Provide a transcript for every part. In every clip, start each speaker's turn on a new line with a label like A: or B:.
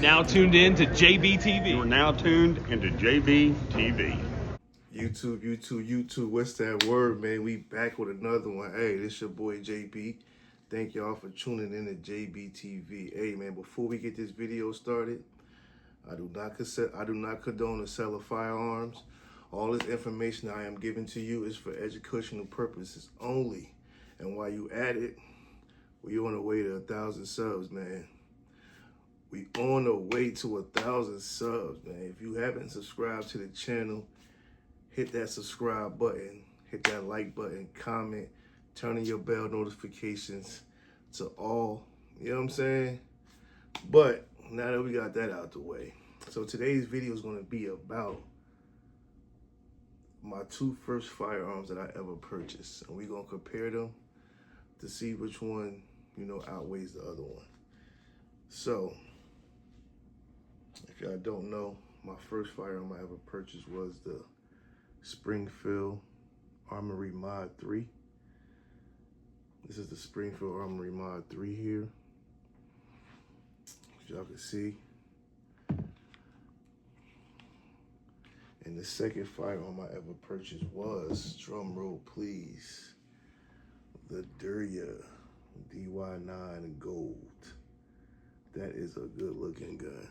A: now tuned in to JBTV.
B: You are now tuned into JBTV.
C: YouTube, what's that word, man? We back with another one. Hey, this your boy JB. Thank y'all for tuning in to JBTV. Hey, man, before we get this video started, I do not condone the sale of firearms. All this information I am giving to you is for educational purposes only. And while you at it, we on the way to 1,000 subs, man. We on the way to 1,000 subs, man. If you haven't subscribed to the channel, hit that subscribe button, hit that like button, comment, turn on your bell notifications to all, you know what I'm saying? But now that we got that out the way, so today's video is going to be about my two first firearms that I ever purchased. And we're going to compare them to see which one, outweighs the other one. So, if y'all don't know, my first firearm I ever purchased was the Springfield Armory Mod 3. This is the Springfield Armory Mod 3 here, as y'all can see. And the second firearm I ever purchased was, drum roll please, the Derya DY9 Gold. That is a good looking gun.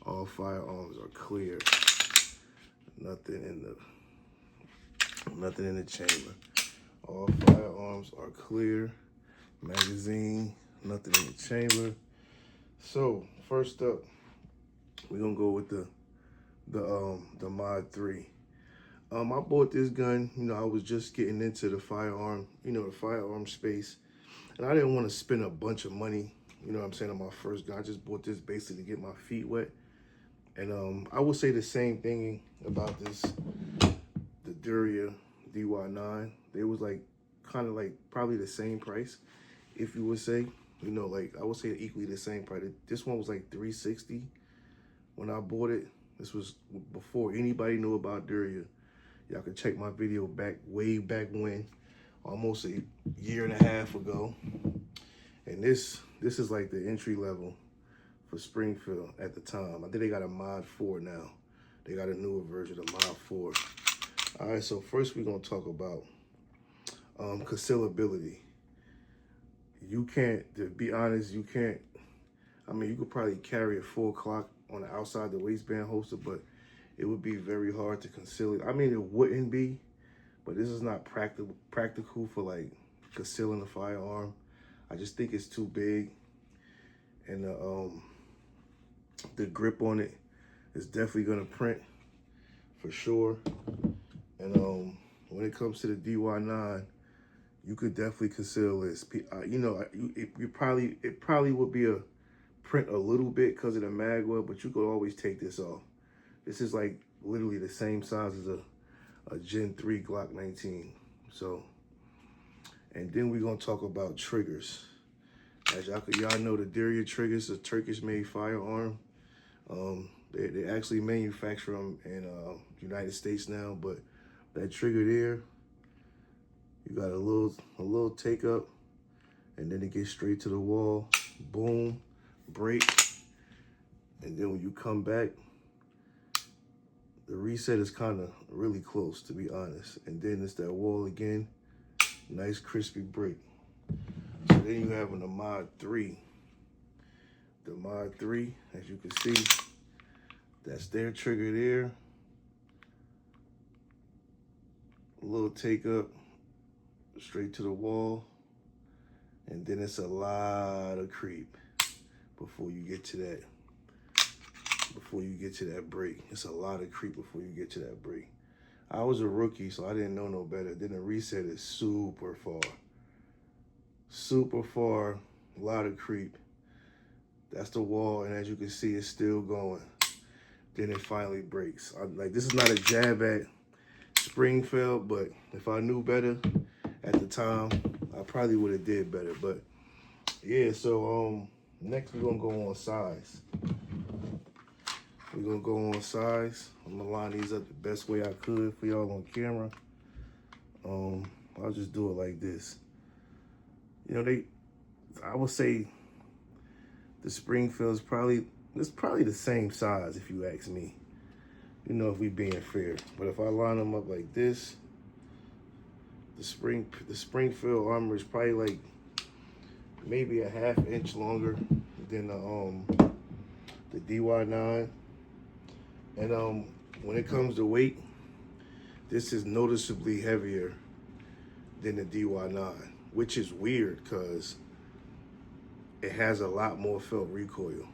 C: All firearms are clear. Nothing in the chamber. All firearms are clear. Magazine, nothing in the chamber. So first up, we're gonna go with the Mod 3. I bought this gun, I was just getting into the firearm, the firearm space. And I didn't want to spend a bunch of money, on my first gun. I just bought this basically to get my feet wet. And I would say the same thing about the Derya DY9. They was kind of probably the same price, if you would say. I would say equally the same price. This one was like $360 when I bought it. This was before anybody knew about Derya. Y'all can check my video way back when, almost a year and a half ago. And this is like the entry level for Springfield at the time. I think they got a Mod 4 now. They got a newer version of Mod 4. All right, so first we're gonna talk about concealability. You can't, to be honest, you could probably carry a full clock on the outside the waistband holster, but it would be very hard to conceal it. It wouldn't be, but this is not practical for concealing a firearm. I just think it's too big, and the grip on it is definitely gonna print for sure. And when it comes to the DY9, you could definitely conceal this. It probably would be a print a little bit because of the mag well, but you could always take this off. This is literally the same size as a Gen 3 Glock 19. So, and then we're gonna talk about triggers. As y'all know, the Derya triggers, a Turkish-made firearm. They actually manufacture them in United States now, but that trigger there, you got a little take up, and then it gets straight to the wall. Boom, break, and then when you come back, the reset is kind of really close, to be honest. And then it's that wall again, nice crispy break. So then you have on the Mod 3. The Mod 3, as you can see, that's their trigger there. A little take up, straight to the wall. And then it's a lot of creep before you get to that. Break. It's a lot of creep before you get to that break. I was a rookie, so I didn't know no better. Then the reset is super far. Super far, a lot of creep. That's the wall, and as you can see, it's still going. Then it finally breaks. This is not a jab at Springfield, but if I knew better at the time, I probably would have did better. But yeah, so next we're gonna go on size. I'm gonna line these up the best way I could for y'all on camera. I'll just do it like this. I would say the Springfield is probably it's probably the same size if you ask me. You know, if we being fair. But if I line them up like this, the Springfield armor is probably like maybe a ½ inch longer than the DY9. And when it comes to weight, this is noticeably heavier than the DY9, which is weird because it has a lot more felt recoil.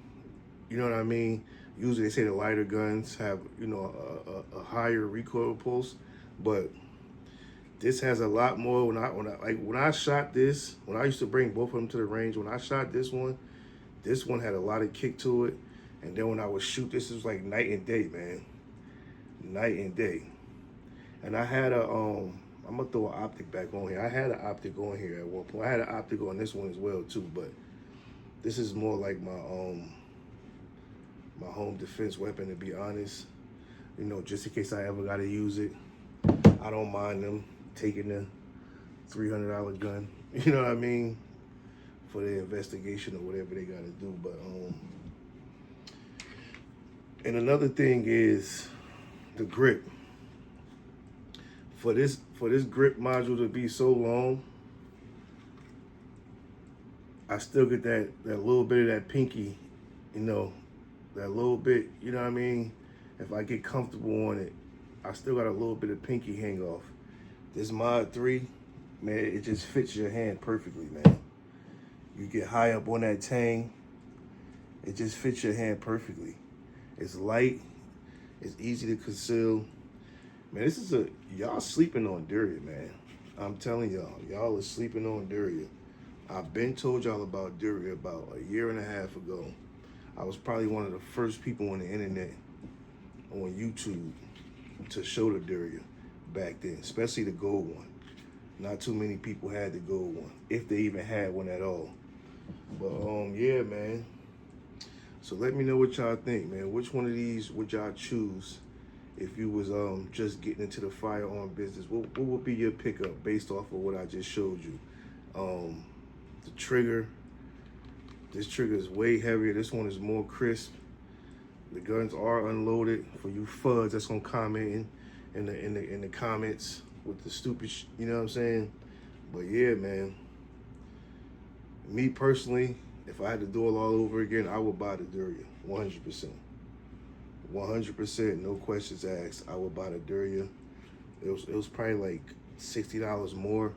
C: You know what I mean? Usually they say the lighter guns have, you know, a higher recoil pulse, but this has a lot more. When I shot this, when I used to bring both of them to the range, when I shot this one had a lot of kick to it. And then when I would shoot, this was like night and day, man. Night and day. And I had a, I'm gonna throw an optic back on here. I had an optic on here at one point. I had an optic on this one as well too, but this is more like my home defense weapon, to be honest. You know, just in case I ever gotta use it. I don't mind them taking the $300 gun, you know what I mean, for their investigation or whatever they gotta do. But and another thing is the grip. For this grip module to be so long, I still get that little bit of that pinky, you know, that little bit, you know what I mean? If I get comfortable on it, I still got a little bit of pinky hang off. This Mod 3, man, it just fits your hand perfectly, man. You get high up on that tang, it just fits your hand perfectly. It's light, it's easy to conceal. Man, this is y'all sleeping on Derya, man. I'm telling y'all are sleeping on Derya. I've been told y'all about Derya about a year and a half ago. I was probably one of the first people on the internet, on YouTube, to show the Derya back then, especially the gold one. Not too many people had the gold one, if they even had one at all. But yeah, man. So let me know what y'all think, man. Which one of these would y'all choose if you was just getting into the firearm business? What would be your pickup based off of what I just showed you? The trigger. This trigger is way heavier. This one is more crisp. The guns are unloaded. For you fuds that's gonna comment in the comments with the stupid, you know what I'm saying? But yeah, man. Me personally, if I had to do it all over again, I would buy the Derya, 100%. 100%, no questions asked. I would buy the Derya. It was probably like $60 more,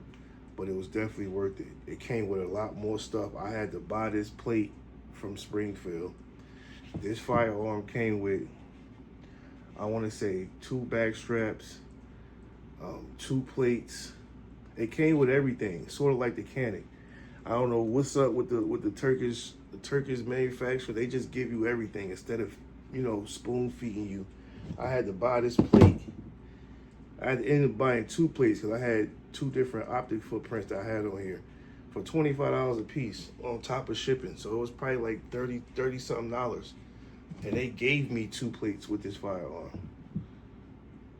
C: but it was definitely worth it. It came with a lot more stuff. I had to buy this plate from Springfield. This firearm came with, I want to say, 2 back straps, 2 plates. It came with everything, sort of like the Canik. I don't know what's up with the Turkish manufacturer. They just give you everything instead of, you know, spoon feeding you. I had to buy this plate. I had to end up buying 2 plates because I had 2 different optic footprints that I had on here for $25 a piece on top of shipping. So it was probably like $30 something. And they gave me 2 plates with this firearm.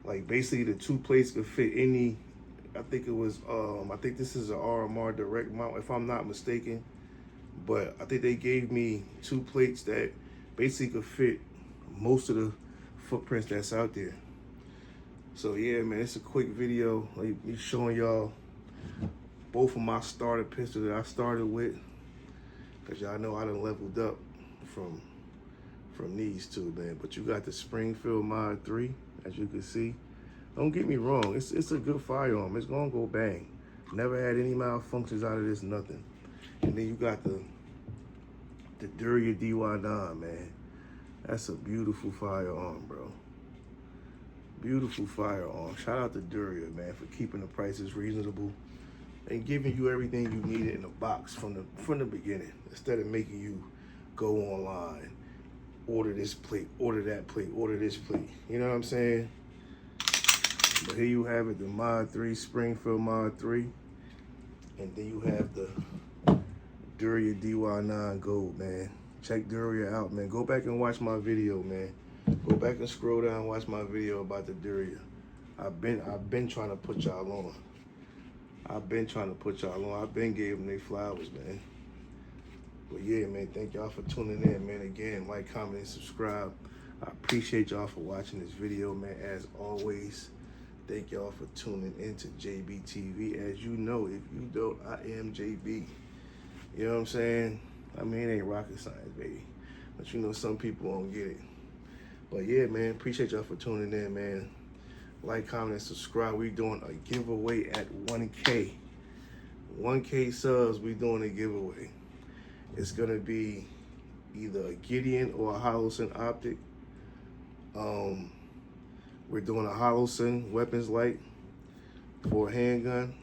C: Like basically the 2 plates could fit any, I think it was, I think this is an RMR direct mount if I'm not mistaken. But I think they gave me 2 plates that basically could fit most of the footprints that's out there. So yeah, man, it's a quick video. Like me showing y'all both of my starter pistols that I started with. Cause y'all know I done leveled up from these 2, man. But you got the Springfield Mod 3, as you can see. Don't get me wrong, it's a good firearm. It's gonna go bang. Never had any malfunctions out of this, nothing. And then you got the Derya DY9, man. That's a beautiful firearm, bro. Beautiful firearm. Shout out to Derya, man, for keeping the prices reasonable and giving you everything you needed in a box from the beginning, instead of making you go online, order this plate, order that plate, order this plate. You know what I'm saying? But here you have it, the Mod 3, Springfield Mod 3. And then you have the Derya DY9 Gold, man. Check Derya out, man. Go back and watch my video, man. Go back and scroll down and watch my video about the Derya. I've been trying to put y'all on. I've been giving them their flowers, man. But yeah, man, thank y'all for tuning in, man. Again, like, comment, and subscribe. I appreciate y'all for watching this video, man. As always, thank y'all for tuning into JBTV. As you know, if you don't, I am JB. You know what I'm saying? I mean, it ain't rocket science, baby. But you know, some people won't get it. But yeah, man, appreciate y'all for tuning in, man. Like, comment, and subscribe. We doing a giveaway at 1K. 1K subs, we doing a giveaway. It's gonna be either a Gideon or a Holosun optic. We're doing a Holosun weapons light for a handgun,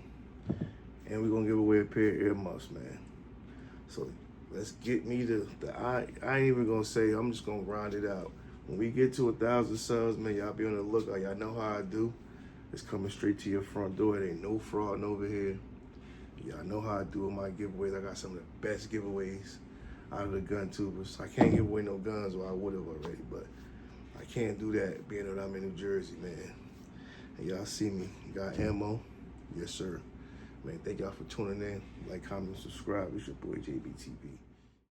C: and we're gonna give away a pair of earmuffs, man. So let's get me I ain't even gonna say, I'm just gonna round it out. When we get to 1,000 subs, man, y'all be on the lookout. Y'all know how I do. It's coming straight to your front door. It ain't no fraud over here. Y'all know how I do with my giveaways. I got some of the best giveaways out of the gun tubers. I can't give away no guns, or I would have already, but I can't do that being that I'm in New Jersey, man. And y'all see me. You got ammo? Yes, sir. Man, thank y'all for tuning in. Like, comment, subscribe. It's your boy JBTV.